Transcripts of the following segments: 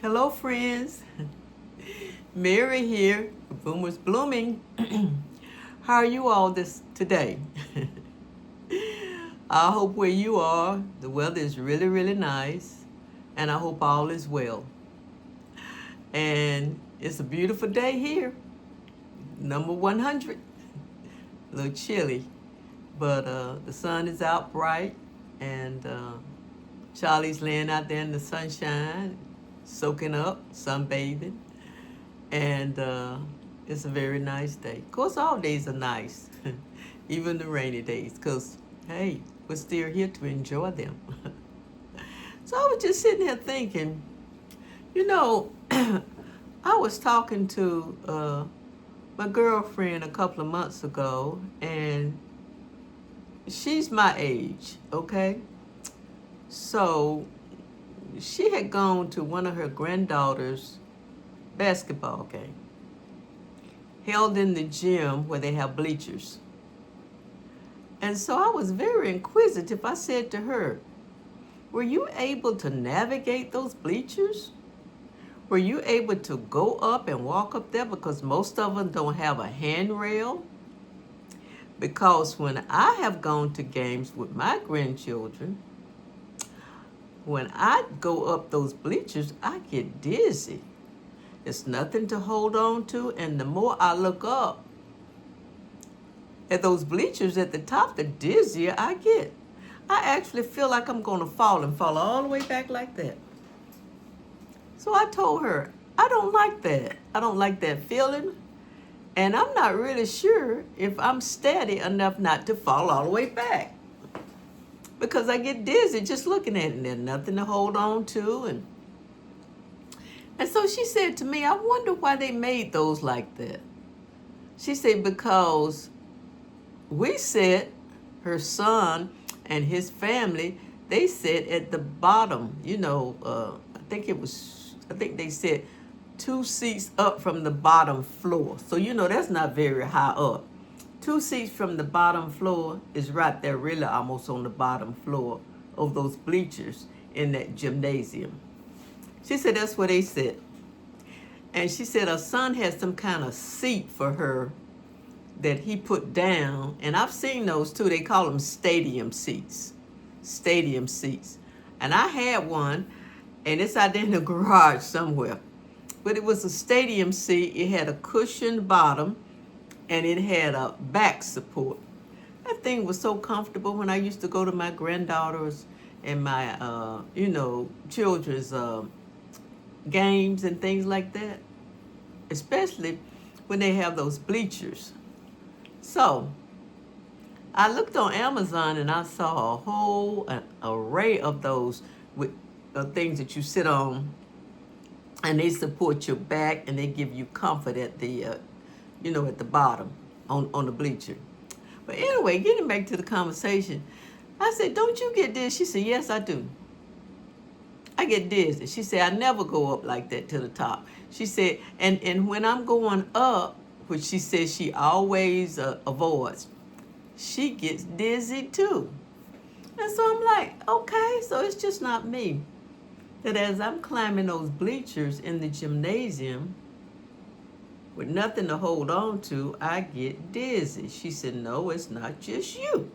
Hello, friends. Mary here. Boomers blooming. How are you all this today? I hope where you are, the weather is really, really nice, and I hope all is well. And it's a beautiful day here. Number 100. A little chilly, but the sun is out bright, and Charlie's laying out there in the sunshine, soaking up, sunbathing. And it's a very nice day. Of course, all days are nice, even the rainy days, because, hey, we're still here to enjoy them. So I was just sitting here thinking, you know, I was talking to my girlfriend a couple of months ago, and she's my age, okay? So she had gone to one of her granddaughter's basketball game held in the gym where they have bleachers. And so I was very inquisitive. I said to her, were you able to navigate those bleachers? Were you able to go up and walk up there? Because most of them don't have a handrail. Because when I have gone to games with my grandchildren, when I go up those bleachers, I get dizzy. It's nothing to hold on to, and the more I look up at those bleachers at the top, the dizzier I get. I actually feel like I'm going to fall and fall all the way back like that. So I told her, I don't like that. I don't like that feeling, and I'm not really sure if I'm steady enough not to fall all the way back, because I get dizzy just looking at it, and there's nothing to hold on to. And so she said to me, I wonder why they made those like that. She said, because we sit, her son and his family, they sit at the bottom, I think they said 2 seats up from the bottom floor. So, that's not very high up. 2 seats from the bottom floor is right there, really almost on the bottom floor of those bleachers in that gymnasium. She said that's where they sit. And she said her son had some kind of seat for her that he put down. And I've seen those too. They call them stadium seats. Stadium seats. And I had one, and it's out there in the garage somewhere. But it was a stadium seat. It had a cushioned bottom, and it had a back support. That thing was so comfortable when I used to go to my granddaughters and my, children's games and things like that, especially when they have those bleachers. So I looked on Amazon and I saw a whole array of those with things that you sit on, and they support your back and they give you comfort at the, at the bottom on the bleacher. But anyway, getting back to the conversation, I said, don't you get this? She said, yes, I do. I get dizzy. She said, I never go up like that to the top. She said, and when I'm going up, which she says she always avoids, she gets dizzy too. And so I'm like, okay, so it's just not me. That as I'm climbing those bleachers in the gymnasium with nothing to hold on to, I get dizzy. She said, no, it's not just you.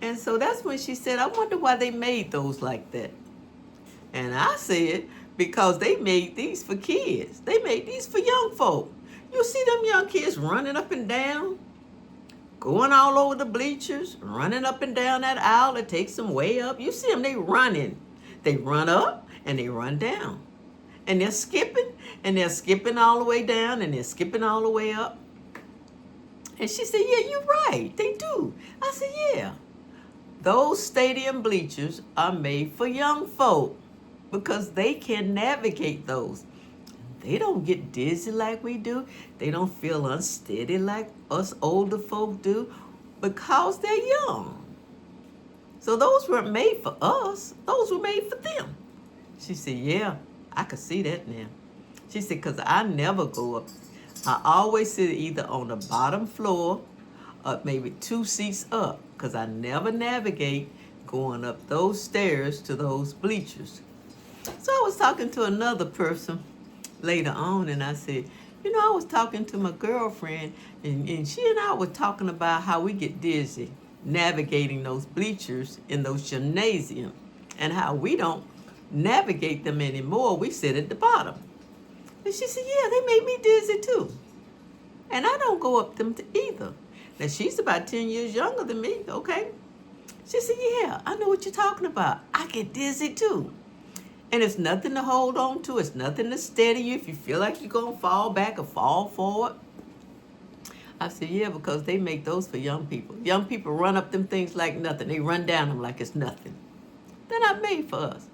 And so that's when she said, I wonder why they made those like that. And I said, because they made these for kids. They made these for young folk. You see them young kids running up and down, going all over the bleachers, running up and down that aisle. It takes them way up. You see them, they running. They run up and they run down. And they're skipping all the way down, and they're skipping all the way up. And she said, yeah, you're right. They do. I said, yeah. Those stadium bleachers are made for young folk, because they can navigate those. They don't get dizzy like we do. They don't feel unsteady like us older folk do, because they're young. So those weren't made for us. Those were made for them. She said, yeah, I could see that now. She said, because I never go up. I always sit either on the bottom floor or maybe 2 seats up, because I never navigate going up those stairs to those bleachers. So I was talking to another person later on, and I said, I was talking to my girlfriend, and she and I were talking about how we get dizzy navigating those bleachers in those gymnasiums, and how we don't navigate them anymore. We sit at the bottom. And she said, yeah, they make me dizzy too. And I don't go up them either. Now, she's about 10 years younger than me, okay? She said, yeah, I know what you're talking about. I get dizzy too. And it's nothing to hold on to. It's nothing to steady you if you feel like you're going to fall back or fall forward. I said, yeah, because they make those for young people. Young people run up them things like nothing. They run down them like it's nothing. They're not made for us.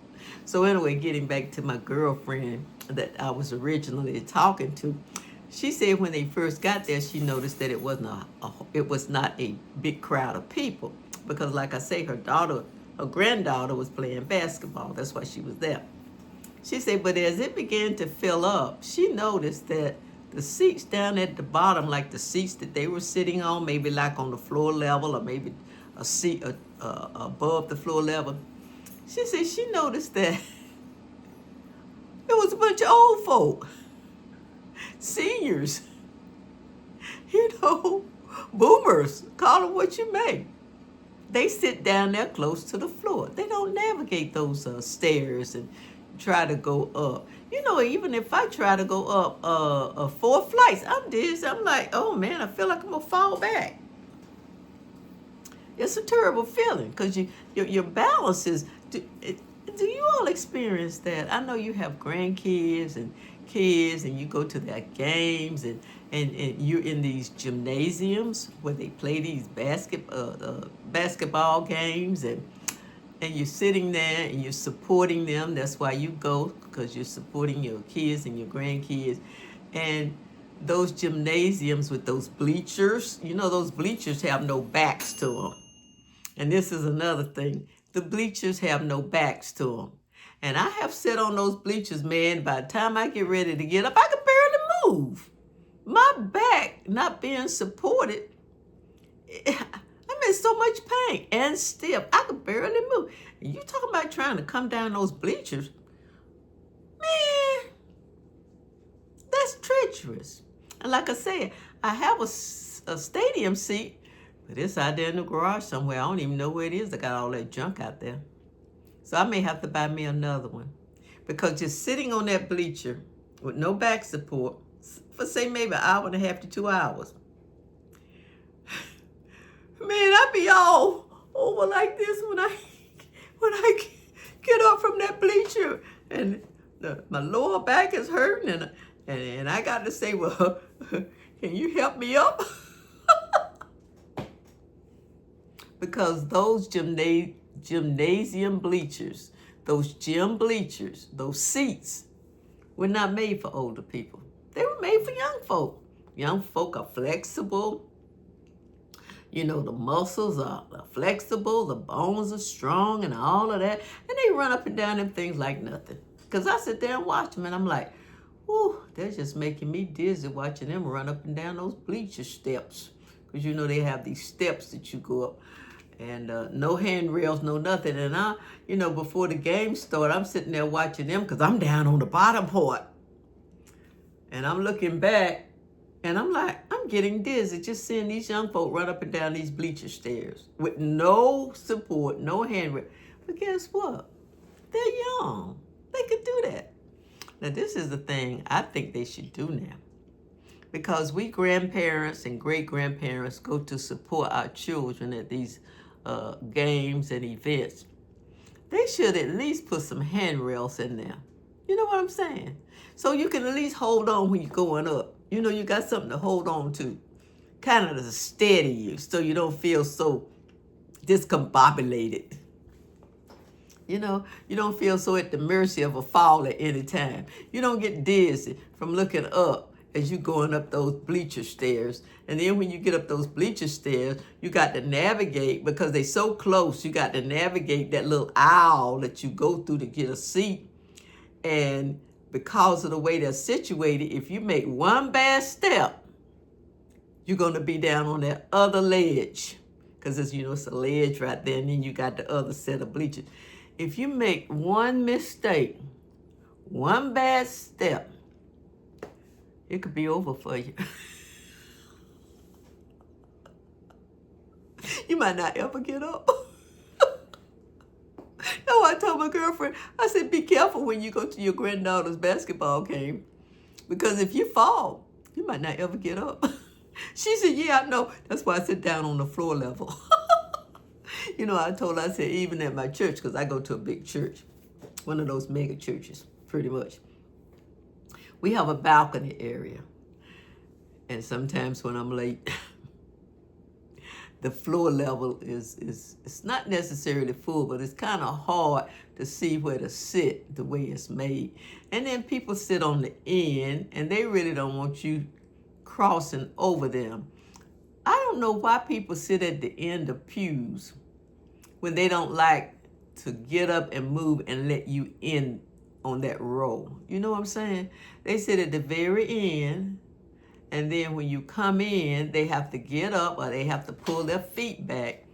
So anyway, getting back to my girlfriend that I was originally talking to, she said when they first got there, she noticed that it was not a big crowd of people. Because like I say, her granddaughter was playing basketball. That's why she was there. She said, but as it began to fill up, she noticed that the seats down at the bottom, like the seats that they were sitting on, maybe like on the floor level or maybe a seat above the floor level, she said she noticed that it was a bunch of old folk, seniors, boomers, call them what you may. They sit down there close to the floor. They don't navigate those stairs and try to go up. Even if I try to go up 4 flights, I'm dizzy. I'm like, oh man, I feel like I'm gonna fall back. It's a terrible feeling because your balance is. Do you all experience that? I know you have grandkids and kids, and you go to their games, and you're in these gymnasiums where they play these basketball games, and you're sitting there and you're supporting them. That's why you go, because you're supporting your kids and your grandkids. And those gymnasiums with those bleachers, those bleachers have no backs to them. And this is another thing. The bleachers have no backs to them. And I have sat on those bleachers, man, by the time I get ready to get up, I can barely move. My back not being supported, I'm in so much pain and stiff. I could barely move. And you talking about trying to come down those bleachers, man, that's treacherous. And like I said, I have a stadium seat, but it's out there in the garage somewhere. I don't even know where it is. I got all that junk out there. So I may have to buy me another one. Because just sitting on that bleacher with no back support for say maybe an hour and a half to 2 hours, man, I be all over like this when I get up from that bleacher, and my lower back is hurting, and I got to say, well, can you help me up? Because those gymnasium bleachers, those gym bleachers, those seats were not made for older people. They were made for young folk. Young folk are flexible. The muscles are flexible, the bones are strong and all of that. And they run up and down them things like nothing. Because I sit there and watch them and I'm like, whew, they're just making me dizzy watching them run up and down those bleacher steps. Because they have these steps that you go up. And no handrails, no nothing. And I, before the game started, I'm sitting there watching them because I'm down on the bottom part. And I'm looking back, and I'm like, I'm getting dizzy just seeing these young folk run up and down these bleacher stairs with no support, no handrail. But guess what? They're young. They could do that. Now, this is the thing I think they should do now. Because we grandparents and great-grandparents go to support our children at these games and events. They should at least put some handrails in there. You know what I'm saying? So you can at least hold on when you're going up. You got something to hold on to. Kind of to steady you so you don't feel so discombobulated. You don't feel so at the mercy of a fall at any time. You don't get dizzy from looking up as you going up those bleacher stairs. And then when you get up those bleacher stairs, you got to navigate, because they're so close, you got to navigate that little aisle that you go through to get a seat. And because of the way they're situated, if you make one bad step, you're going to be down on that other ledge. Because it's a ledge right there, and then you got the other set of bleachers. If you make one mistake, One bad step, it could be over for you. You might not ever get up. No, I told my girlfriend, I said, be careful when you go to your granddaughter's basketball game, because if you fall, you might not ever get up. She said, yeah, I know. That's why I sit down on the floor level. You know, I told her, I said, even at my church, because I go to a big church, one of those mega churches, pretty much. We have a balcony area. And sometimes when I'm late, the floor level is it's not necessarily full, but it's kind of hard to see where to sit the way it's made. And then people sit on the end, and they really don't want you crossing over them. I don't know why people sit at the end of pews when they don't like to get up and move and let you in on that row. You know what I'm saying? They sit at the very end, and then when you come in, they have to get up or they have to pull their feet back.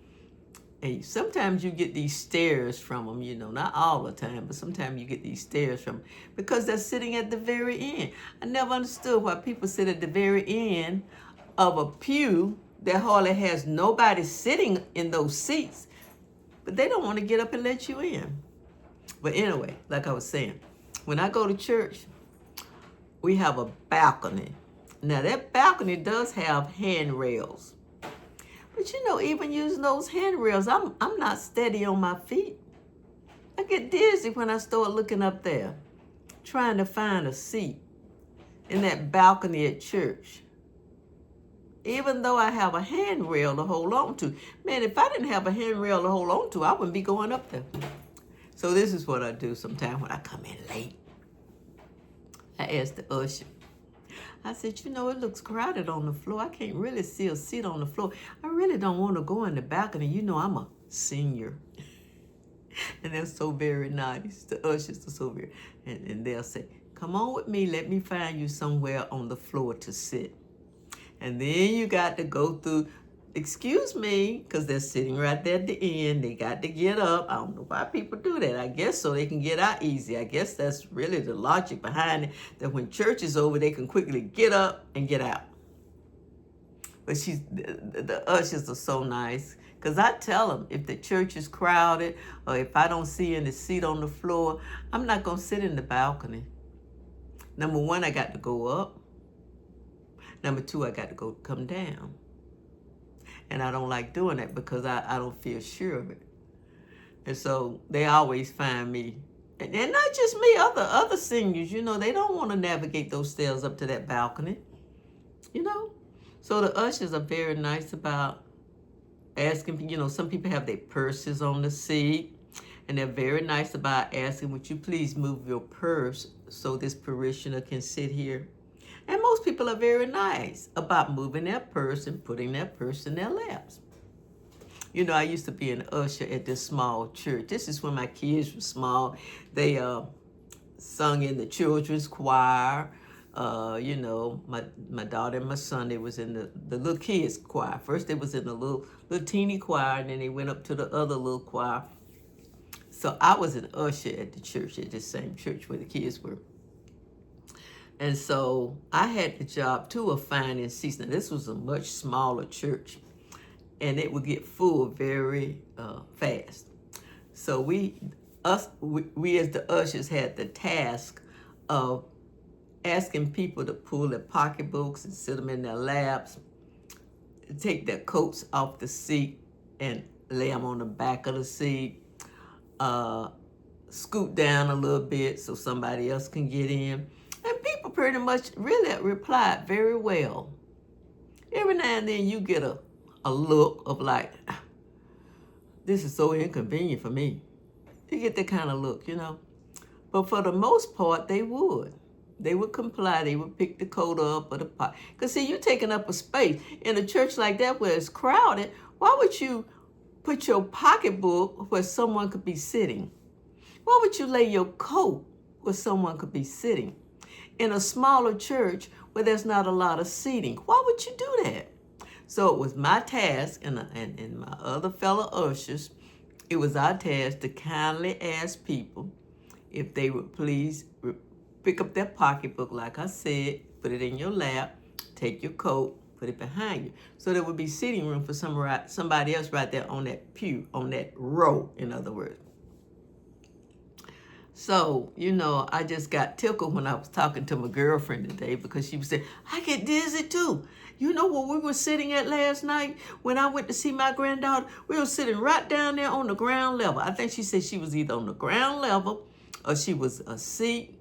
And sometimes you get these stares from them, you know, not all the time, but sometimes you get these stares from them because they're sitting at the very end. I never understood why people sit at the very end of a pew that hardly has nobody sitting in those seats, but they don't want to get up and let you in. But anyway, like I was saying, when I go to church, we have a balcony. Now, that balcony does have handrails. But you know, even using those handrails, I'm not steady on my feet. I get dizzy when I start looking up there, trying to find a seat in that balcony at church. Even though I have a handrail to hold on to. Man, if I didn't have a handrail to hold on to, I wouldn't be going up there. So this is what I do sometimes when I come in late. I ask the usher, I said, you know, it looks crowded on the floor. I can't really see a seat on the floor. I really don't want to go in the balcony. You know, I'm a senior. And they're so very nice. The ushers are so very, and they'll say, come on with me. Let me find you somewhere on the floor to sit. And then you got to go through, excuse me, because they're sitting right there at the end. They got to get up. I don't know why people do that. I guess so they can get out easy. I guess that's really the logic behind it, that when church is over, they can quickly get up and get out. But the ushers are so nice, because I tell them if the church is crowded or if I don't see any seat on the floor, I'm not going to sit in the balcony. Number one, I got to go up. Number two, I got to come down. And I don't like doing that because I don't feel sure of it. And so they always find me. And not just me, other seniors, you know, they don't want to navigate those stairs up to that balcony, you know. So the ushers are very nice about asking, you know, some people have their purses on the seat. And they're very nice about asking, would you please move your purse so this parishioner can sit here? And most people are very nice about moving their purse and putting their purse in their laps. You know, I used to be an usher at this small church. This is when my kids were small. They sung in the children's choir. You know, my daughter and my son, they was in the little kids choir. First they was in the little teeny choir, and then they went up to the other little choir. So I was an usher at the church, at the same church where the kids were. And so I had the job, too, of finding seats. Now, this was a much smaller church, and it would get full very fast. So we as the ushers had the task of asking people to pull their pocketbooks and sit them in their laps, take their coats off the seat and lay them on the back of the seat, scoot down a little bit so somebody else can get in. And people pretty much really replied very well. Every now and then you get a look of like, this is so inconvenient for me. You get that kind of look, you know. But for the most part, they would. They would comply. They would pick the coat up or the pot. Because, see, you're taking up a space. In a church like that where it's crowded, why would you put your pocketbook where someone could be sitting? Why would you lay your coat where someone could be sitting? In a smaller church where there's not a lot of seating, why would you do that? So it was my task and my other fellow ushers, it was our task to kindly ask people if they would please pick up that pocketbook, like I said, put it in your lap, take your coat, put it behind you. So there would be seating room for somebody else right there on that pew, on that row, in other words. So, you know, I just got tickled when I was talking to my girlfriend today because she was saying, I get dizzy too. You know where we were sitting at last night when I went to see my granddaughter? We were sitting right down there on the ground level. I think she said she was either on the ground level or she was a seat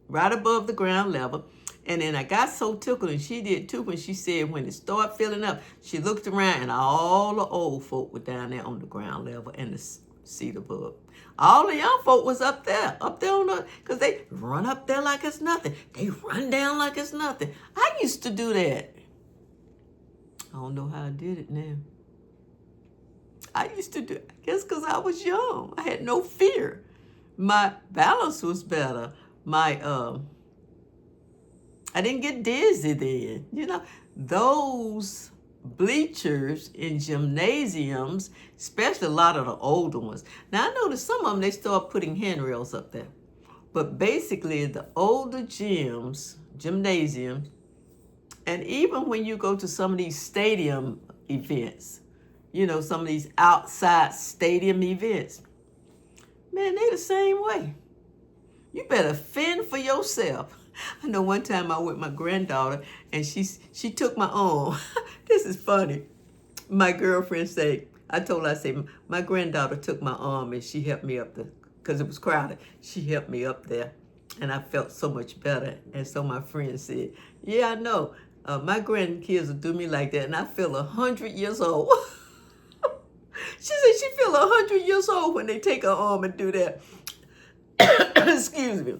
right above the ground level. And then I got so tickled, and she did too, when she said when it started filling up, she looked around and all the old folk were down there on the ground level and the seat above. All the young folk was up there on the, because they run up there like it's nothing. They run down like it's nothing. I used to do that. I don't know how I did it now. I used to do it, I guess because I was young. I had no fear. My balance was better. I didn't get dizzy then. You know, those bleachers in gymnasiums, especially a lot of the older ones. Now, I noticed some of them, they start putting handrails up there. But basically, the older gymnasiums, and even when you go to some of these stadium events, you know, some of these outside stadium events, man, they the same way. You better fend for yourself. I know one time I went with my granddaughter and she took my arm. This is funny. My girlfriend said, I told her, I said, my granddaughter took my arm and she helped me up there because it was crowded. She helped me up there and I felt so much better. And so my friend said, yeah, I know. My grandkids will do me like that and I feel 100 years old. She said she feel 100 years old when they take her arm and do that. Excuse me.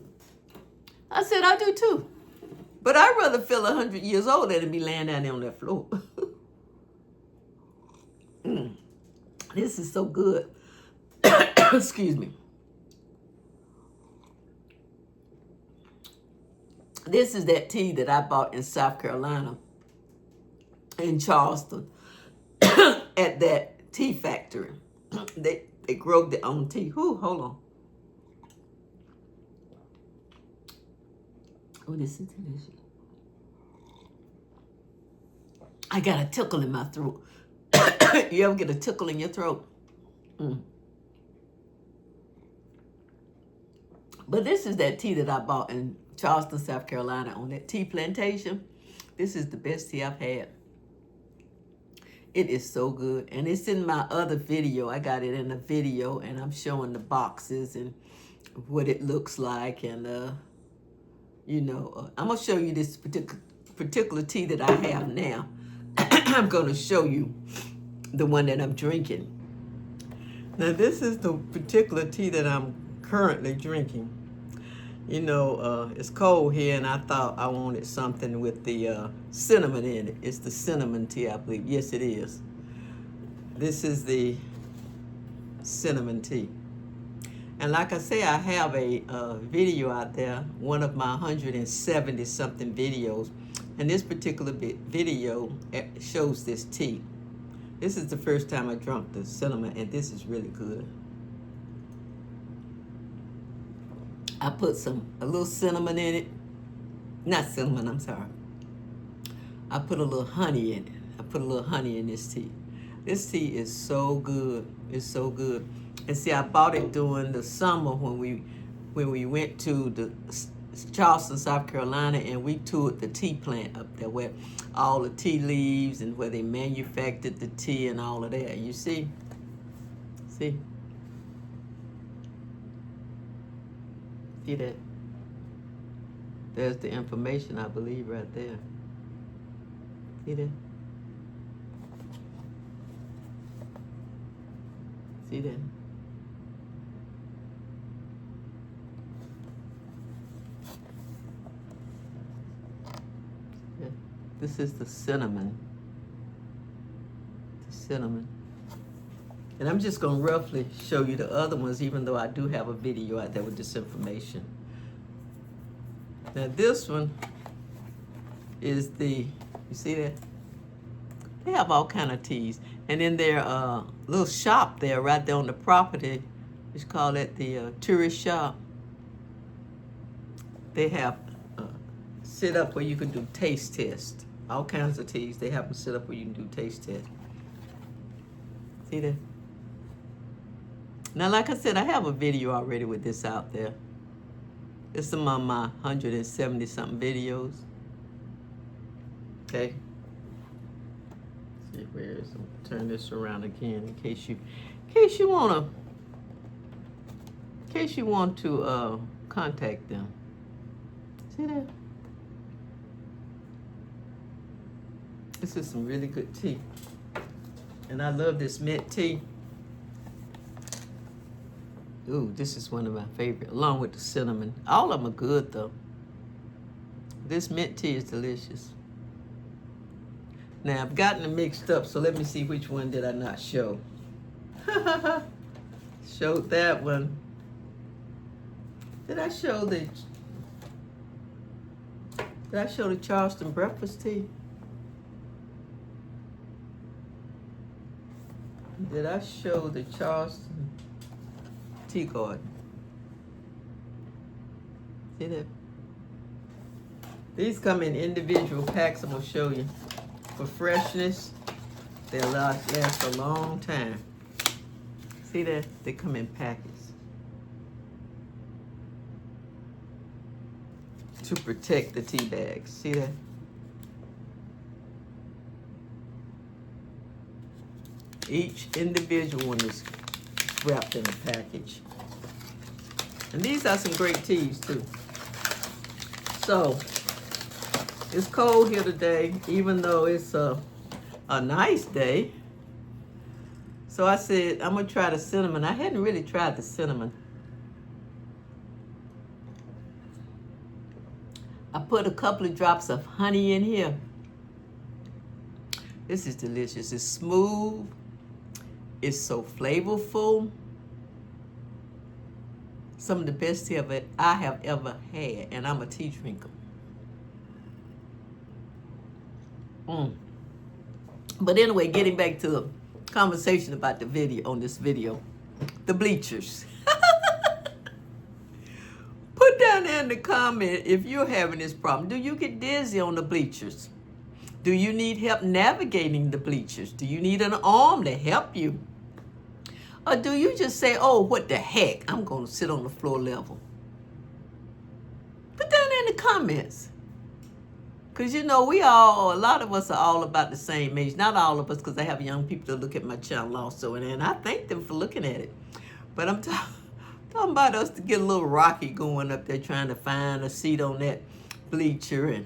I said, I do too. But I'd rather feel 100 years old than to be laying down there on that floor. This is so good. Excuse me. This is that tea that I bought in South Carolina, in Charleston, at that tea factory. They grow their own tea. Hold on. Oh, this is delicious. I got a tickle in my throat. You ever get a tickle in your throat? But this is that tea that I bought in Charleston, South Carolina on that tea plantation. This is the best tea I've had. It is so good. And it's in my other video. I got it in a video and I'm showing the boxes and what it looks like. And, you know, I'm going to show you this particular tea that I have now. I'm going to show you the one that I'm drinking. Now, this is the particular tea that I'm currently drinking. You know, it's cold here, and I thought I wanted something with the cinnamon in it. It's the cinnamon tea, I believe. Yes, it is. This is the cinnamon tea. And like I say, I have a video out there, one of my 170-something videos. And this particular video shows this tea. This is the first time I drank the cinnamon, and this is really good. I put a little cinnamon in it. Not cinnamon, I'm sorry. I put a little honey in it. I put a little honey in this tea. This tea is so good. It's so good. And see, I bought it during the summer when we went to the Charleston, South Carolina, and we toured the tea plant up there where all the tea leaves and where they manufactured the tea and all of that. You see? See? See that? There's the information, I believe, right there. See that? See that? Yeah. This is the cinnamon. The cinnamon. And I'm just going to roughly show you the other ones, even though I do have a video out there with this information. Now this one is the, you see that? They have all kind of teas. And in their little shop there, right there on the property, let's call it the tourist shop. They have sit up where you can do taste tests. All kinds of teas. They have them sit up where you can do taste tests. See that? Now, like I said, I have a video already with this out there. It's among my 170 something videos. Okay. Let's see where is it? Turn this around again in case you want to contact them. See that? This is some really good tea. And I love this mint tea. Ooh, this is one of my favorite, along with the cinnamon. All of them are good, though. This mint tea is delicious. Now, I've gotten them mixed up, so let me see which one did I not show. Showed that one. Did I show the Charleston breakfast tea? Did I show the Charleston tea garden? See that? These come in individual packs. I'm gonna show you. For freshness, they'll last a long time. See that? They come in packets to protect the tea bags. See that? Each individual one is wrapped in a package. And these are some great teas too. So, it's cold here today, even though it's a nice day. So I said, I'm gonna try the cinnamon. I hadn't really tried the cinnamon. I put a couple of drops of honey in here. This is delicious. It's smooth. It's so flavorful. Some of the best tea I have ever had, and I'm a tea drinker. But anyway, getting back to the conversation about the video, on this video, the bleachers. Put down there in the comment if you're having this problem. Do you get dizzy on the bleachers? Do you need help navigating the bleachers? Do you need an arm to help you? Or do you just say, oh, what the heck, I'm going to sit on the floor level? Put down there in the comments. Because, you know, a lot of us are all about the same age. Not all of us, because I have young people that look at my channel also, and I thank them for looking at it. But I'm talking about us to get a little rocky going up there trying to find a seat on that bleacher. And,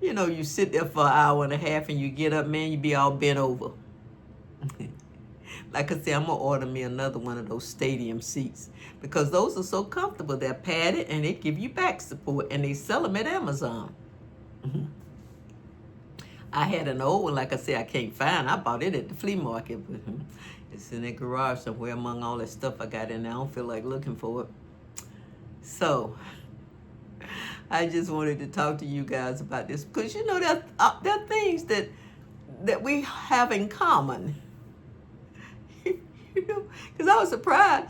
you know, you sit there for an hour and a half and you get up, man, you be all bent over. Like I said, I'm going to order me another one of those stadium seats because those are so comfortable. They're padded and they give you back support, and they sell them at Amazon. I had an old one, like I said, I can't find. I bought it at the flea market. It's in the garage somewhere among all that stuff I got in there. I don't feel like looking for it. So, I just wanted to talk to you guys about this because, you know, there are things that we have in common. You know, because I was surprised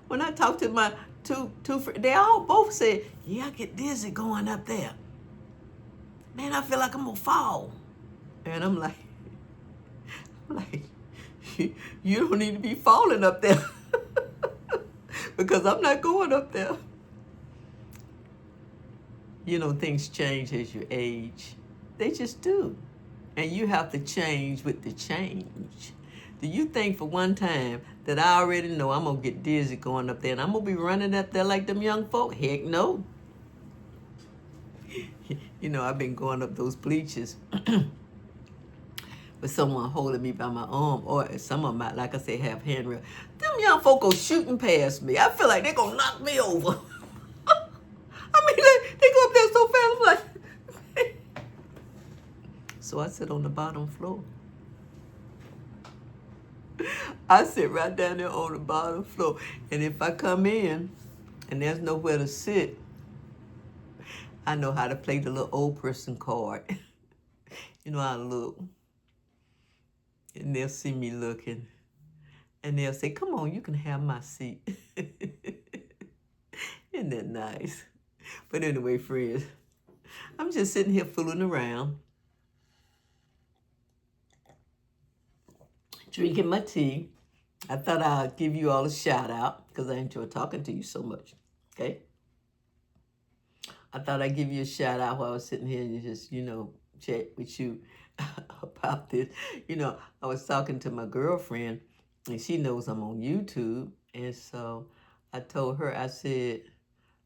when I talked to my two friends. They all both said, yeah, I get dizzy going up there. Man, I feel like I'm going to fall. And I'm like, you don't need to be falling up there. Because I'm not going up there. You know, things change as you age. They just do. And you have to change with the change. Do you think for one time that I already know I'm going to get dizzy going up there and I'm going to be running up there like them young folk? Heck no. You know, I've been going up those bleachers with someone holding me by my arm, or some of them might, like I say, have handrail. Them young folk go shooting past me. I feel like they're going to knock me over. I mean, they go up there so fast, I'm like... So I sit on the bottom floor. I sit right down there on the bottom floor. And if I come in and there's nowhere to sit, I know how to play the little old person card. You know how to look. And they'll see me looking. And they'll say, come on, you can have my seat. Isn't that nice? But anyway, friends, I'm just sitting here fooling around, drinking my tea. I thought I'd give you all a shout out because I enjoy talking to you so much. Okay? I thought I'd give you a shout out while I was sitting here and just, chat with you about this. I was talking to my girlfriend and she knows I'm on YouTube. And so I told her, I said,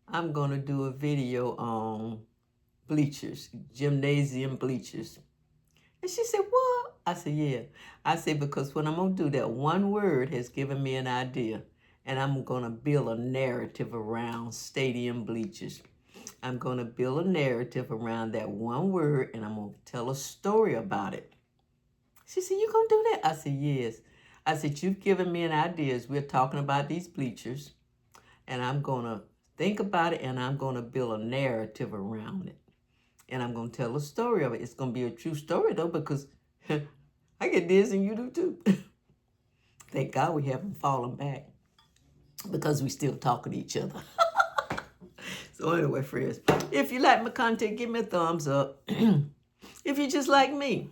I'm going to do a video on bleachers, gymnasium bleachers. And she said, what? I said, yeah. I said, because what I'm going to do, that one word has given me an idea. And I'm going to build a narrative around stadium bleachers. I'm going to build a narrative around that one word, and I'm going to tell a story about it. She said, you going to do that? I said, yes. I said, you've given me an idea as we're talking about these bleachers, and I'm going to think about it, and I'm going to build a narrative around it. And I'm going to tell a story of it. It's going to be a true story, though, because I get this and you do, too. Thank God we haven't fallen back because we still talking to each other. So anyway, friends, if you like my content, give me a thumbs up. If you're just like me.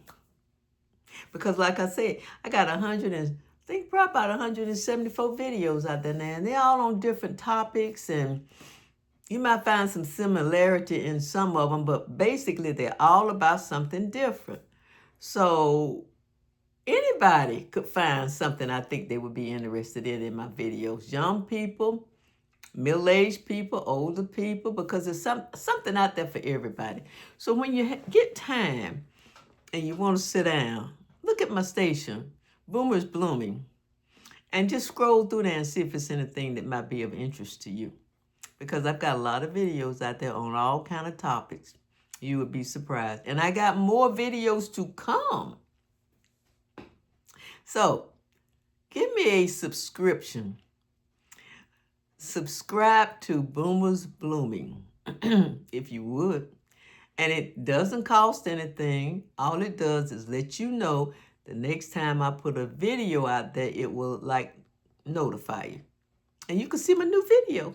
Because like I said, I got probably about 174 videos out there now. And they're all on different topics. And you might find some similarity in some of them. But basically, they're all about something different. So anybody could find something I think they would be interested in my videos. Young people, middle-aged people, older people, because there's something out there for everybody. So when you get time and you want to sit down, look at my station, Boomers Blooming, and just scroll through there and see if it's anything that might be of interest to you. Because I've got a lot of videos out there on all kind of topics. You would be surprised. And I got more videos to come. So give me a subscription. Subscribe to Boomers Blooming, if you would. And it doesn't cost anything. All it does is let you know the next time I put a video out there, it will notify you. And you can see my new video.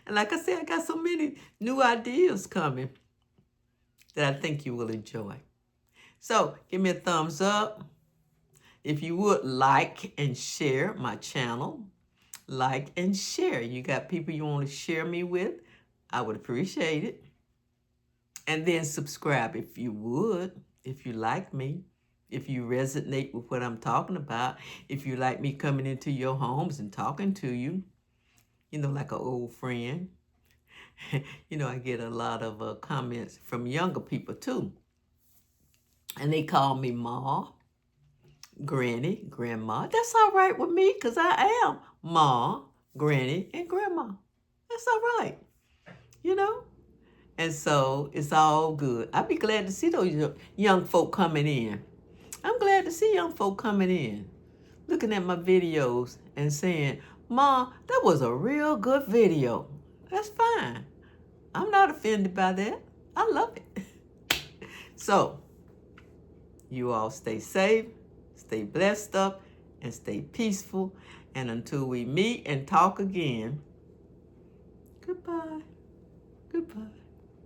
And like I said, I got so many new ideas coming that I think you will enjoy. So give me a thumbs up. If you would, like and share my channel. Like and share. You got people you want to share me with? I would appreciate it. And then subscribe if you would, if you like me, if you resonate with what I'm talking about, if you like me coming into your homes and talking to you, like an old friend. I get a lot of comments from younger people too. And they call me Ma, Granny, Grandma. That's all right with me because I am Ma, Granny, and Grandma. That's all right, And so it's all good. I'd be glad to see those young folk coming in. I'm glad to see young folk coming in, looking at my videos and saying, Ma, that was a real good video. That's fine. I'm not offended by that. I love it. So, you all stay safe, stay blessed up, and stay peaceful. And until we meet and talk again, goodbye. Goodbye.